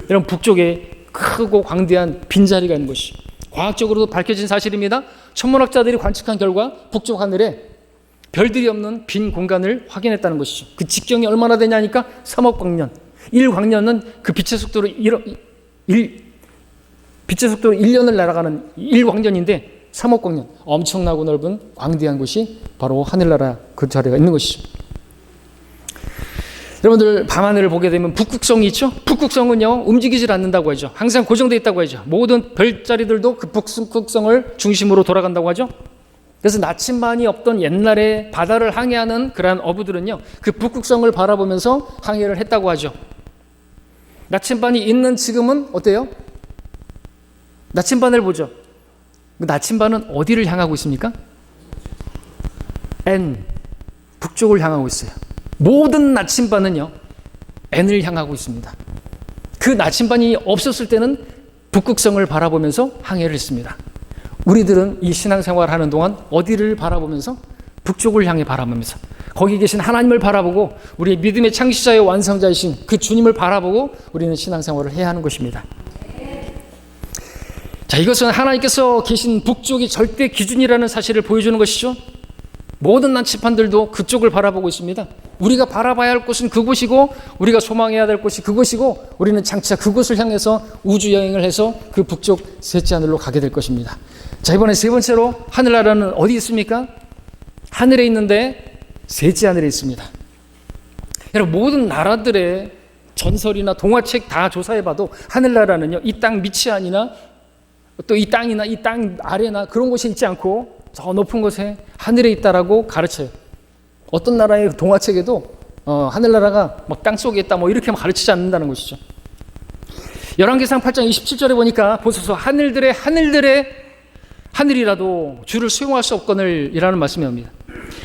여러분 북쪽에 크고 광대한 빈자리가 있는 것이 과학적으로도 밝혀진 사실입니다. 천문학자들이 관측한 결과 북쪽 하늘에 별들이 없는 빈 공간을 확인했다는 것이죠. 그 직경이 얼마나 되냐니까 3억 광년. 1광년은 그 빛의 속도로 1년을 날아가는 1광년인데 3억 광년. 엄청나고 넓은 광대한 곳이 바로 하늘나라 그 자리가 있는 것이죠. 여러분들 밤하늘을 보게 되면 북극성이 있죠. 북극성은요 움직이질 않는다고 하죠. 항상 고정되어 있다고 하죠. 모든 별자리들도 그 북극성을 중심으로 돌아간다고 하죠. 그래서 나침반이 없던 옛날에 바다를 항해하는 그러한 어부들은요 그 북극성을 바라보면서 항해를 했다고 하죠. 나침반이 있는 지금은 어때요? 나침반을 보죠. 나침반은 어디를 향하고 있습니까? 북쪽을 향하고 있어요. 모든 나침반은요 N을 향하고 있습니다. 그 나침반이 없었을 때는 북극성을 바라보면서 항해를 했습니다. 우리들은 이 신앙생활을 하는 동안 어디를 바라보면서? 북쪽을 향해 바라보면서 거기 계신 하나님을 바라보고 우리의 믿음의 창시자의 완성자이신 그 주님을 바라보고 우리는 신앙생활을 해야 하는 것입니다. 자, 이것은 하나님께서 계신 북쪽이 절대 기준이라는 사실을 보여주는 것이죠. 모든 나침반들도 그쪽을 바라보고 있습니다. 우리가 바라봐야 할 곳은 그곳이고 우리가 소망해야 될 곳이 그곳이고 우리는 장차 그곳을 향해서 우주여행을 해서 그 북쪽 셋째 하늘로 가게 될 것입니다. 자, 이번에 세 번째로 하늘나라는 어디 있습니까? 하늘에 있는데 셋째 하늘에 있습니다. 여러분 모든 나라들의 전설이나 동화책 다 조사해봐도 하늘나라는요 이 땅 밑이 아니나 또 이 땅이나 이 땅 아래나 그런 곳에 있지 않고 저 높은 곳에 하늘에 있다라고 가르쳐요. 어떤 나라의 동화책에도 하늘나라가 막 땅속에 있다 뭐 이렇게 가르치지 않는다는 것이죠. 열왕기상 8장 27절에 보니까 보소서 하늘이라도 주를 수용할 수 없거늘 이라는 말씀이 옵니다.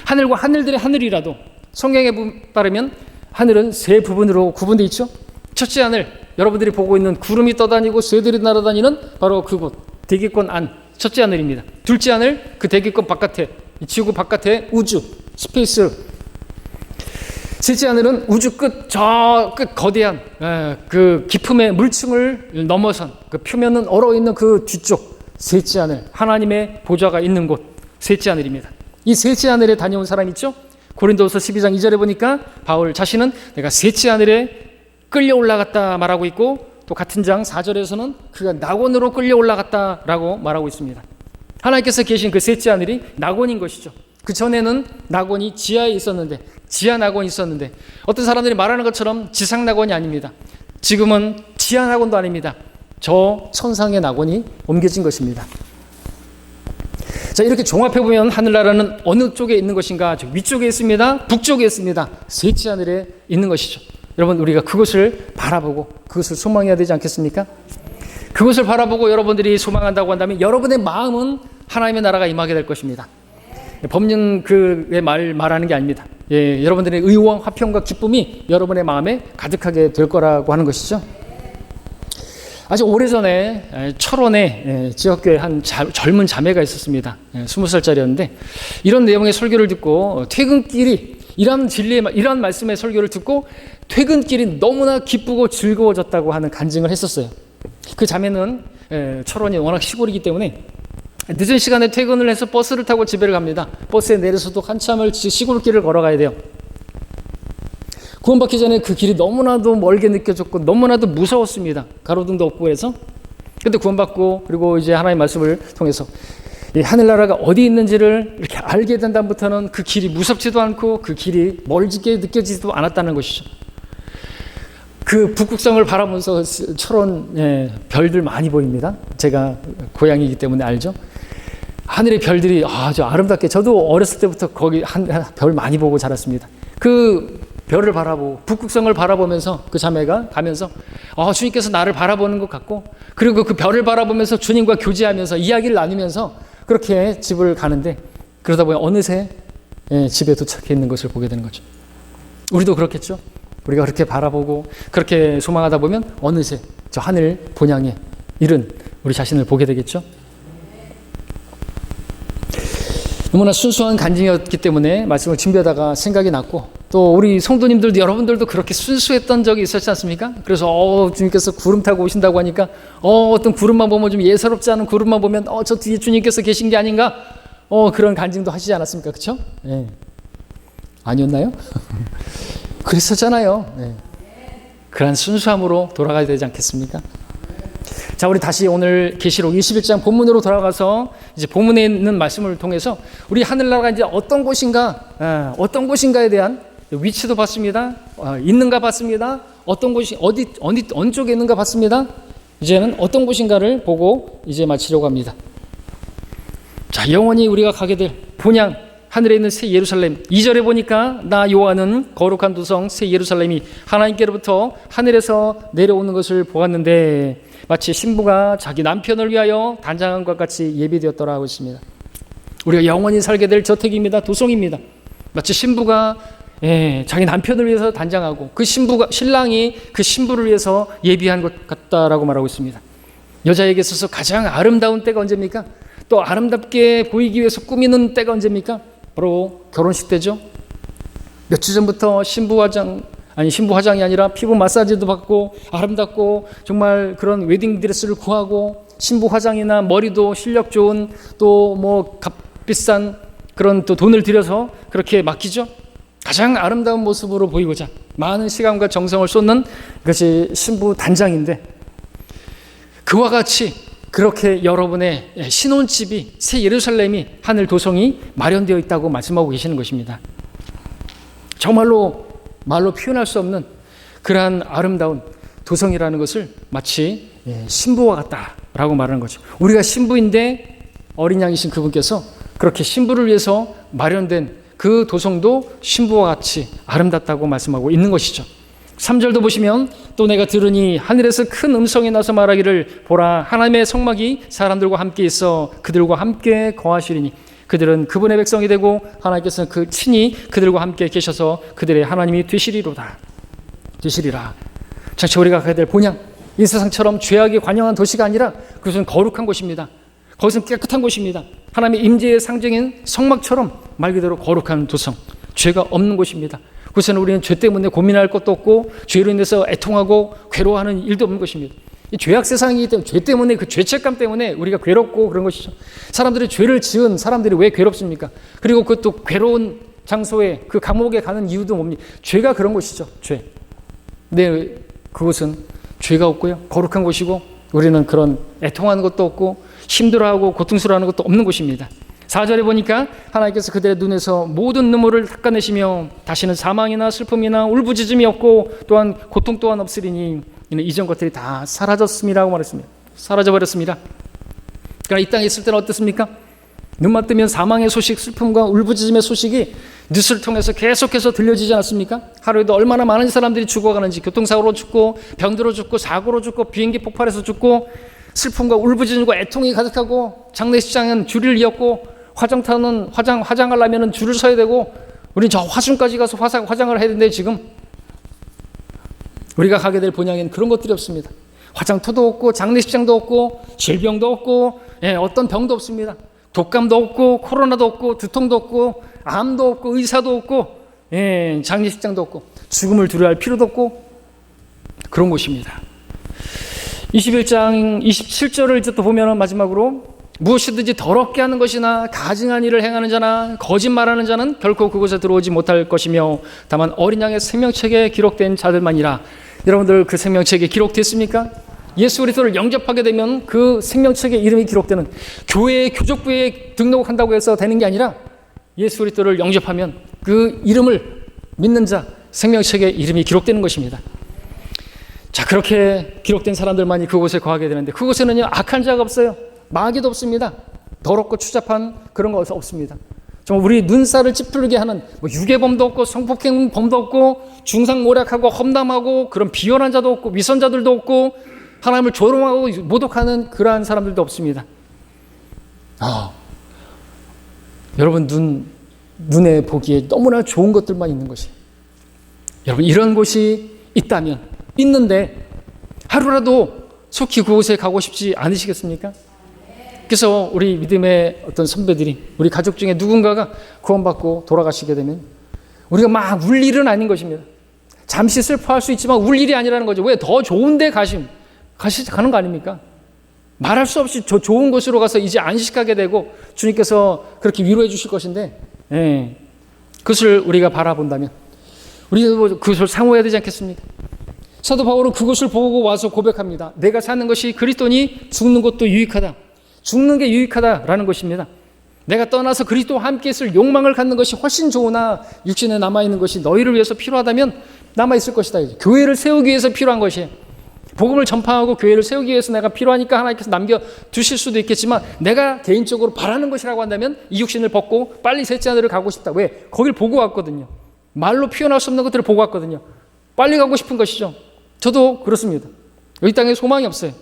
하늘과 하늘들의 하늘이라도 성경에 따르면 하늘은 세 부분으로 구분되어 있죠. 첫째 하늘, 여러분들이 보고 있는 구름이 떠다니고 새들이 날아다니는 바로 그곳 대기권 안 첫째 하늘입니다. 둘째 하늘, 그 대기권 바깥에 지구 바깥에 우주 스페이스. 셋째 하늘은 우주 끝 저 끝 거대한 그 깊음의 물층을 넘어선 그 표면은 얼어있는 그 뒤쪽 셋째 하늘, 하나님의 보좌가 있는 곳 셋째 하늘입니다. 이 셋째 하늘에 다녀온 사람 있죠? 고린도서 12장 2절에 보니까 바울 자신은 내가 셋째 하늘에 끌려 올라갔다 말하고 있고 또 같은 장 4절에서는 그가 낙원으로 끌려 올라갔다라고 말하고 있습니다. 하나님께서 계신 그 셋째 하늘이 낙원인 것이죠. 그 전에는 낙원이 지하에 있었는데 지하 낙원이 있었는데 어떤 사람들이 말하는 것처럼 지상 낙원이 아닙니다. 지금은 지하 낙원도 아닙니다. 저 천상의 낙원이 옮겨진 것입니다. 자, 이렇게 종합해보면 하늘나라는 어느 쪽에 있는 것인가? 위쪽에 있습니다. 북쪽에 있습니다. 셋째 하늘에 있는 것이죠. 여러분, 우리가 그것을 바라보고 그것을 소망해야 되지 않겠습니까? 그것을 바라보고 여러분들이 소망한다고 한다면 여러분의 마음은 하나님의 나라가 임하게 될 것입니다. 법령 그의 말하는 게 아닙니다. 여러분들의 의와 화평과 기쁨이 여러분의 마음에 가득하게 될 거라고 하는 것이죠. 아주 오래전에 철원에 지역교회 한 젊은 자매가 있었습니다. 20살짜리였는데 이런 내용의 설교를 듣고 퇴근길이 이런 말씀의 설교를 듣고 퇴근길이 너무나 기쁘고 즐거워졌다고 하는 간증을 했었어요. 그 자매는 철원이 워낙 시골이기 때문에 늦은 시간에 퇴근을 해서 버스를 타고 집에 갑니다. 버스에 내려서도 한참을 시골길을 걸어가야 돼요. 구원받기 전에 그 길이 너무나도 멀게 느껴졌고 너무나도 무서웠습니다. 가로등도 없고 해서. 근데 구원받고 그리고 이제 하나님의 말씀을 통해서 이 하늘나라가 어디 있는지를 이렇게 알게 된 다음부터는 그 길이 무섭지도 않고 그 길이 멀게 느껴지지도 않았다는 것이죠. 그 북극성을 바라보면서 철원 별들 많이 보입니다. 제가 고향이기 때문에 알죠. 하늘의 별들이 아주 아름답게, 저도 어렸을 때부터 거기 별 많이 보고 자랐습니다. 그 별을 바라보고 북극성을 바라보면서 그 자매가 가면서 주님께서 나를 바라보는 것 같고, 그리고 그 별을 바라보면서 주님과 교제하면서 이야기를 나누면서 그렇게 집을 가는데, 그러다 보니 어느새 집에 도착해 있는 것을 보게 되는 거죠. 우리도 그렇겠죠. 우리가 그렇게 바라보고 그렇게 소망하다 보면 어느새 저 하늘 본향에 이른 우리 자신을 보게 되겠죠. 너무나 순수한 간증이었기 때문에 말씀을 준비하다가 생각이 났고, 또 우리 성도님들도 여러분들도 그렇게 순수했던 적이 있었지 않습니까? 그래서 주님께서 구름 타고 오신다고 하니까 어떤 구름만 보면 좀 예사롭지 않은 구름만 보면 저 뒤에 주님께서 계신 게 아닌가? 그런 간증도 하시지 않았습니까? 그렇죠? 네. 아니었나요? 그랬었잖아요. 네. 그런 순수함으로 돌아가야 되지 않겠습니까? 자, 우리 다시 오늘 계시록 21장 본문으로 돌아가서 이제 본문에 있는 말씀을 통해서 우리 하늘나라가 이제 어떤 곳인가에 대한 위치도 봤습니다. 있는가 봤습니다. 어떤 곳이 어느 쪽에 있는가 봤습니다. 이제는 어떤 곳인가를 보고 이제 마치려고 합니다. 자, 영원히 우리가 가게 될 본향, 하늘에 있는 새 예루살렘. 2절에 보니까 나 요한은 거룩한 도성 새 예루살렘이 하나님께로부터 하늘에서 내려오는 것을 보았는데 마치 신부가 자기 남편을 위하여 단장한 것 같이 예비되었더라 하고 있습니다. 우리가 영원히 살게 될 저택입니다. 도성입니다. 마치 신부가 자기 남편을 위해서 단장하고 신랑이 그 신부를 위해서 예비한 것 같다라고 말하고 있습니다. 여자에게 있어서 가장 아름다운 때가 언제입니까? 또 아름답게 보이기 위해서 꾸미는 때가 언제입니까? 바로 결혼식 때죠. 며칠 전부터 신부 화장이 아니라 피부 마사지도 받고 아름답고 정말 그런 웨딩 드레스를 구하고 신부 화장이나 머리도 실력 좋은 또 뭐 값비싼 그런 또 돈을 들여서 그렇게 맡기죠. 가장 아름다운 모습으로 보이고자 많은 시간과 정성을 쏟는 것이 신부 단장인데, 그와 같이 그렇게 여러분의 신혼집이 새 예루살렘이 하늘 도성이 마련되어 있다고 말씀하고 계시는 것입니다. 정말로 말로 표현할 수 없는 그러한 아름다운 도성이라는 것을 마치 신부와 같다라고 말하는 거죠. 우리가 신부인데 어린 양이신 그분께서 그렇게 신부를 위해서 마련된 그 도성도 신부와 같이 아름답다고 말씀하고 있는 것이죠. 3절도 보시면 또 내가 들으니 하늘에서 큰 음성이 나서 말하기를 보라 하나님의 성막이 사람들과 함께 있어 그들과 함께 거하시리니 그들은 그분의 백성이 되고 하나님께서는 그 친히 그들과 함께 계셔서 그들의 하나님이 되시리라. 장차 우리가 가야 될 본향, 이 세상처럼 죄악에 관영한 도시가 아니라 그것은 거룩한 곳입니다. 그것은 깨끗한 곳입니다. 하나님의 임재의 상징인 성막처럼 말 그대로 거룩한 도성, 죄가 없는 곳입니다. 그것은 우리는 죄 때문에 고민할 것도 없고 죄로 인해서 애통하고 괴로워하는 일도 없는 것입니다. 이 죄악 세상이기 때문에 죄 때문에 그 죄책감 때문에 우리가 괴롭고 그런 것이죠. 사람들이 죄를 지은 사람들이 왜 괴롭습니까? 그리고 그것도 괴로운 장소에 그 감옥에 가는 이유도 뭡니까? 죄가 그런 것이죠. 죄. 근데 그곳은 죄가 없고요. 거룩한 곳이고 우리는 그런 애통하는 것도 없고 힘들어하고 고통스러워하는 것도 없는 곳입니다. 4절에 보니까 하나님께서 그들의 눈에서 모든 눈물을 닦아내시며 다시는 사망이나 슬픔이나 울부짖음이 없고 또한 고통 또한 없으리니 이는 이전 것들이 다 사라졌음이라고 말했습니다. 사라져버렸습니다. 그러니까 이 땅에 있을 때는 어떻습니까? 눈만 뜨면 사망의 소식, 슬픔과 울부짖음의 소식이 뉴스를 통해서 계속해서 들려지지 않았습니까? 하루에도 얼마나 많은 사람들이 죽어가는지, 교통사고로 죽고 병들어 죽고 사고로 죽고 비행기 폭발해서 죽고, 슬픔과 울부짖음과 애통이 가득하고, 장례식장은 줄을 이었고, 화장터는 화장하려면 줄을 서야 되고, 우린 저 화순까지 가서 화장을 해야 되는데, 지금 우리가 가게 될 본향에는 그런 것들이 없습니다. 화장터도 없고 장례식장도 없고 질병도 없고, 어떤 병도 없습니다. 독감도 없고 코로나도 없고 두통도 없고 암도 없고 의사도 없고, 장례식장도 없고 죽음을 두려워할 필요도 없고, 그런 곳입니다. 21장 27절을 이제 또 보면 마지막으로, 무엇이든지 더럽게 하는 것이나 가증한 일을 행하는 자나 거짓말하는 자는 결코 그곳에 들어오지 못할 것이며 다만 어린 양의 생명책에 기록된 자들만이라. 여러분들 그 생명책에 기록됐습니까? 예수 그리스도를 영접하게 되면 그 생명책에 이름이 기록되는, 교회의 교족부에 등록한다고 해서 되는 게 아니라 예수 그리스도를 영접하면 그 이름을 믿는 자 생명책에 이름이 기록되는 것입니다. 자, 그렇게 기록된 사람들만이 그곳에 거하게 되는데, 그곳에는요 악한 자가 없어요. 마귀도 없습니다. 더럽고 추잡한 그런 거 없습니다. 정말 우리 눈살을 찌푸리게 하는 유괴범도 없고 성폭행범도 없고 중상모략하고 험담하고 그런 비열한 자도 없고 위선자들도 없고 하나님을 조롱하고 모독하는 그러한 사람들도 없습니다. 여러분 눈에 보기에 너무나 좋은 것들만 있는 것이, 여러분 이런 곳이 있는데 하루라도 속히 그곳에 가고 싶지 않으시겠습니까? 그래서 우리 믿음의 어떤 선배들이, 우리 가족 중에 누군가가 구원받고 돌아가시게 되면 우리가 막 울 일은 아닌 것입니다. 잠시 슬퍼할 수 있지만 울 일이 아니라는 거죠. 왜? 더 좋은 데 가는 거 아닙니까? 말할 수 없이 저 좋은 곳으로 가서 이제 안식하게 되고 주님께서 그렇게 위로해 주실 것인데, 그것을 우리가 바라본다면 우리도 그것을 상호해야 되지 않겠습니까? 사도 바울은 그것을 보고 와서 고백합니다. 내가 사는 것이 그리스도니 죽는 것도 유익하다. 죽는 게 유익하다라는 것입니다. 내가 떠나서 그리스도와 함께 있을 욕망을 갖는 것이 훨씬 좋으나 육신에 남아있는 것이 너희를 위해서 필요하다면 남아있을 것이다. 교회를 세우기 위해서 필요한 것이에요. 복음을 전파하고 교회를 세우기 위해서 내가 필요하니까 하나님께서 남겨두실 수도 있겠지만, 내가 개인적으로 바라는 것이라고 한다면 이 육신을 벗고 빨리 셋째 하늘을 가고 싶다. 왜? 거길 보고 왔거든요. 말로 표현할 수 없는 것들을 보고 왔거든요. 빨리 가고 싶은 것이죠. 저도 그렇습니다. 이 땅에 소망이 없어요.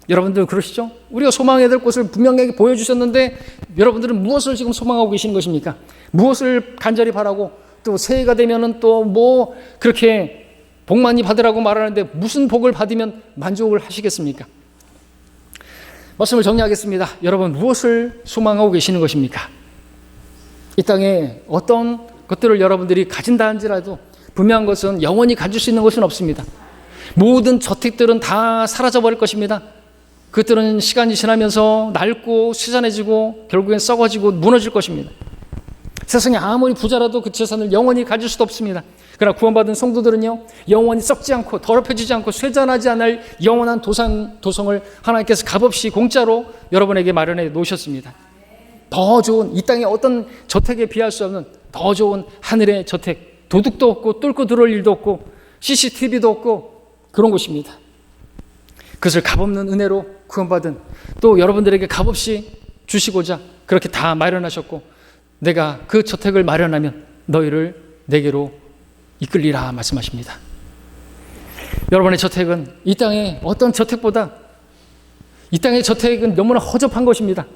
여러분들 그러시죠? 우리가 소망해야 될 곳을 분명하게 보여주셨는데 여러분들은 무엇을 지금 소망하고 계시는 것입니까? 무엇을 간절히 바라고, 또 새해가 되면은 또 뭐 그렇게 복 많이 받으라고 말하는데 무슨 복을 받으면 만족을 하시겠습니까? 말씀을 정리하겠습니다. 여러분 무엇을 소망하고 계시는 것입니까? 이 땅에 어떤 것들을 여러분들이 가진다 한지라도 분명한 것은 영원히 가질 수 있는 것은 없습니다. 모든 저택들은 다 사라져버릴 것입니다. 그것들은 시간이 지나면서 낡고 쇠잔해지고 결국엔 썩어지고 무너질 것입니다. 세상에 아무리 부자라도 그 재산을 영원히 가질 수도 없습니다. 그러나 구원받은 성도들은요, 영원히 썩지 않고 더럽혀지지 않고 쇠잔하지 않을 영원한 도성을 하나님께서 값없이 공짜로 여러분에게 마련해 놓으셨습니다. 더 좋은, 이 땅의 어떤 저택에 비할 수 없는 더 좋은 하늘의 저택, 도둑도 없고 뚫고 들어올 일도 없고 CCTV도 없고 그런 곳입니다. 그것을 값없는 은혜로 구원받은, 또 여러분들에게 값없이 주시고자 그렇게 다 마련하셨고, 내가 그 저택을 마련하면 너희를 내게로 이끌리라 말씀하십니다. 여러분의 저택은 이 땅의 어떤 저택보다, 이 땅의 저택은 너무나 허접한 것입니다.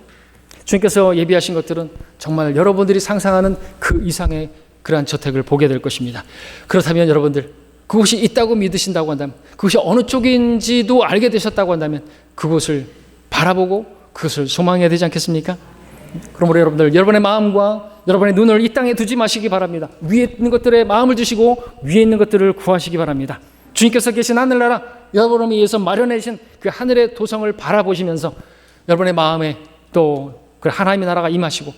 주님께서 예비하신 것들은 정말 여러분들이 상상하는 그 이상의 그러한 저택을 보게 될 것입니다. 그렇다면 여러분들 그곳이 있다고 믿으신다고 한다면, 그것이 어느 쪽인지도 알게 되셨다고 한다면 그곳을 바라보고 그것을 소망해야 되지 않겠습니까? 그러므로 여러분들, 여러분의 마음과 여러분의 눈을 이 땅에 두지 마시기 바랍니다. 위에 있는 것들에 마음을 두시고 위에 있는 것들을 구하시기 바랍니다. 주님께서 계신 하늘나라, 여러분을 위해서 마련해 주신 그 하늘의 도성을 바라보시면서 여러분의 마음에 또 그 하나님의 나라가 임하시고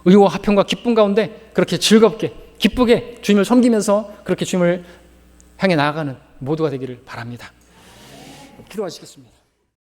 의와 화평과 기쁨 가운데 그렇게 즐겁게 기쁘게 주님을 섬기면서 그렇게 주님을 향해 나아가는 모두가 되기를 바랍니다. 기도하시겠습니다.